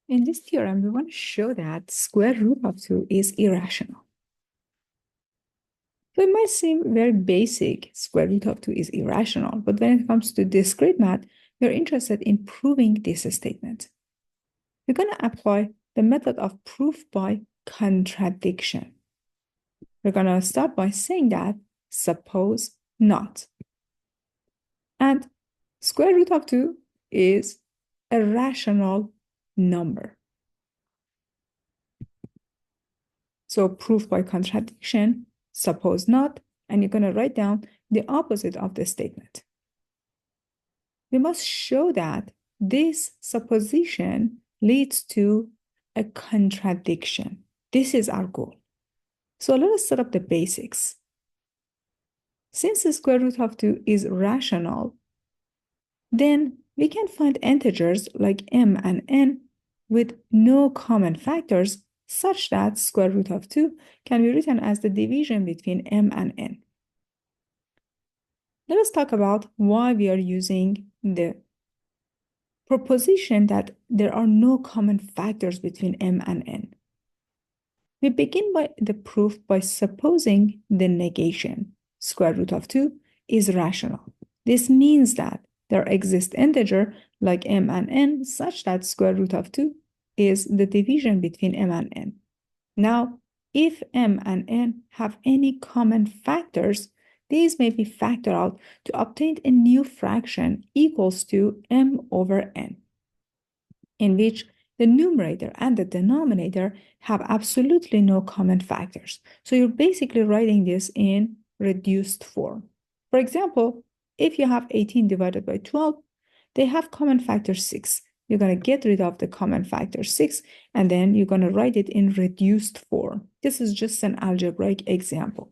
In this theorem, we want to show that square root of 2 is irrational. So it might seem very basic, square root of 2 is irrational, but when it comes to discrete math, we're interested in proving this statement. We're going to apply the method of proof by contradiction. We're going to start by saying that suppose not. And square root of 2 is a rational number. So proof by contradiction, suppose not, and you're going to write down the opposite of the statement. We must show that this supposition leads to a contradiction. This is our goal. So let us set up the basics. Since the square root of 2 is rational, then we can find integers like m and n with no common factors such that square root of 2 can be written as the division between m and n. Let us talk about why we are using the proposition that there are no common factors between m and n. We begin by the proof by supposing the negation. Square root of 2 is rational. This means that there exist integer like m and n such that square root of 2 is the division between m and n. Now, if m and n have any common factors, these may be factored out to obtain a new fraction equals to m over n, in which the numerator and the denominator have absolutely no common factors. So you're basically writing this in reduced form. For example, if you have 18 divided by 12, they have common factor 6. You're going to get rid of the common factor 6, and then you're going to write it in reduced form. This is just an algebraic example.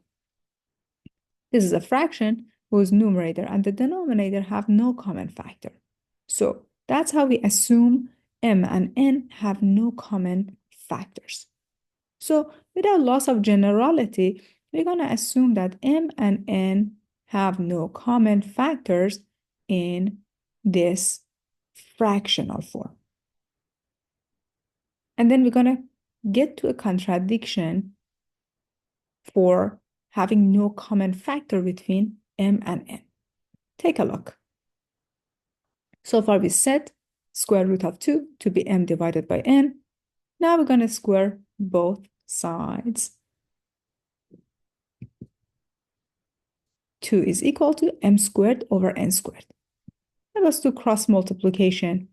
This is a fraction whose numerator and the denominator have no common factor. So that's how we assume m and n have no common factors. So without loss of generality, we're going to assume that m and n have no common factors in this fractional form. And then we're going to get to a contradiction for having no common factor between m and n. Take a look. So far we set square root of 2 to be m divided by n. Now we're going to square both sides. 2 is equal to m squared over n squared. Let us do cross multiplication.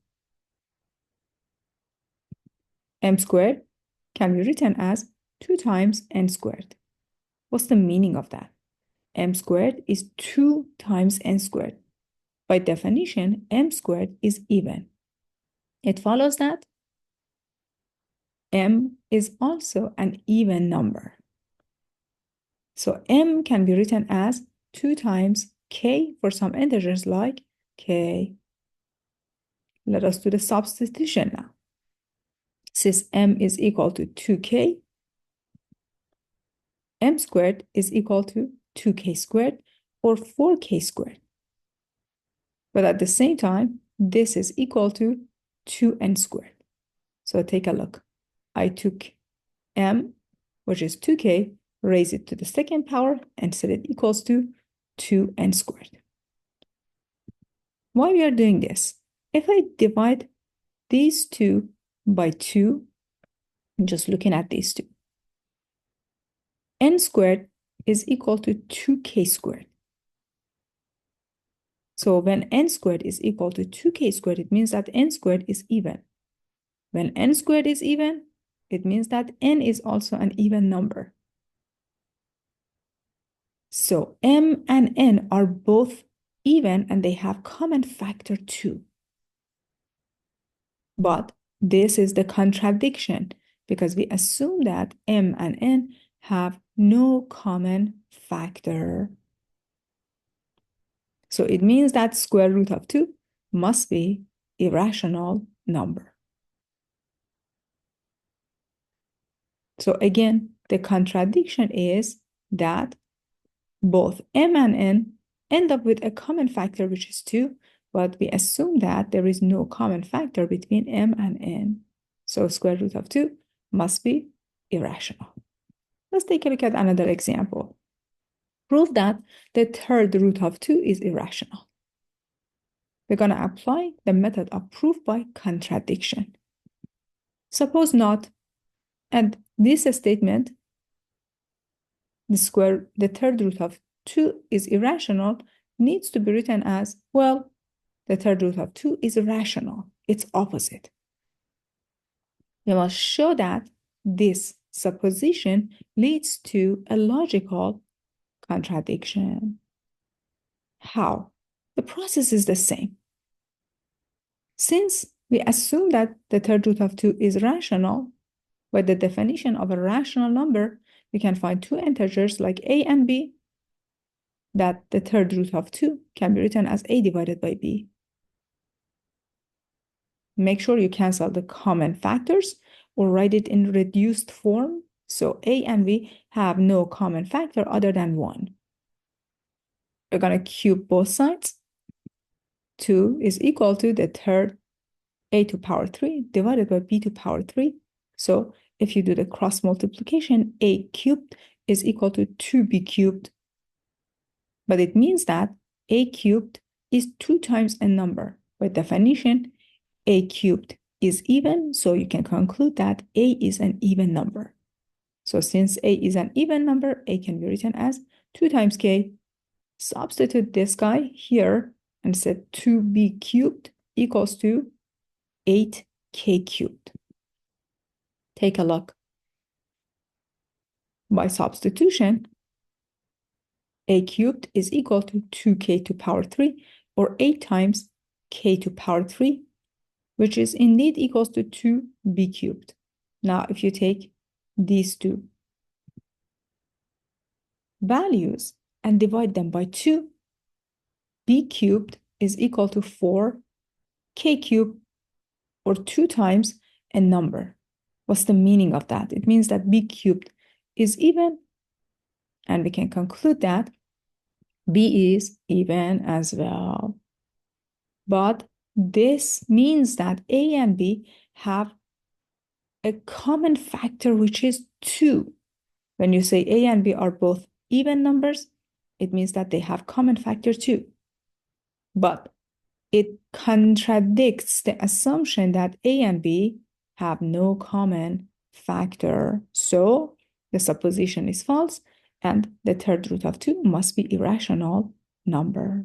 M squared can be written as 2 times n squared. What's the meaning of that? M squared is 2 times n squared. By definition, m squared is even. It follows that m is also an even number. So m can be written as 2 times k for some integers like k. Let us do the substitution now. Since m is equal to 2k, m squared is equal to 2k squared or 4k squared. But at the same time, this is equal to 2n squared. So take a look. I took m, which is 2k, raise it to the second power and set it equals to 2n squared. Why we are doing this? If I divide these two by 2, I'm just looking at these two, n squared is equal to 2k squared. So when n squared is equal to 2k squared, it means that n squared is even. When n squared is even, it means that n is also an even number. So m and n are both even and they have common factor 2. But this is the contradiction because we assume that m and n have no common factor. So it means that square root of 2 must be an irrational number. So again, the contradiction is that both m and n end up with a common factor, which is 2, but we assume that there is no common factor between m and n. So So square root of 2 must be irrational. Let's take a look at another example. Prove that the third root of 2 is irrational. We're going to apply the method of proof by contradiction. Suppose not, and this statement, the third root of 2 is irrational, needs to be written as, well, the third root of 2 is rational. It's opposite. We must show that this supposition leads to a logical contradiction. How? The process is the same. Since we assume that the third root of 2 is rational, by the definition of a rational number, we can find two integers like a and b, that the third root of 2 can be written as a divided by b. Make sure you cancel the common factors or write it in reduced form, so a and b have no common factor other than 1. We're going to cube both sides. 2 is equal to the third a to power 3 divided by b to power 3. So if you do the cross multiplication, a cubed is equal to 2b cubed. But it means that a cubed is 2 times a number. By definition, a cubed is even, so you can conclude that a is an even number. So since a is an even number, a can be written as 2 times k. Substitute this guy here and set 2b cubed equals to 8k cubed. Take a look. By substitution, a cubed is equal to 2k to power 3, or 8 times k to power 3, which is indeed equals to 2b cubed. Now, if you take these two values and divide them by 2, b cubed is equal to 4k cubed, or 2 times a number. What's the meaning of that? It means that b cubed is even, and we can conclude that b is even as well. But this means that a and b have a common factor, which is 2. When you say a and b are both even numbers, it means that they have common factor 2. But it contradicts the assumption that a and b have no common factor. So the supposition is false, and the third root of 2 must be irrational number.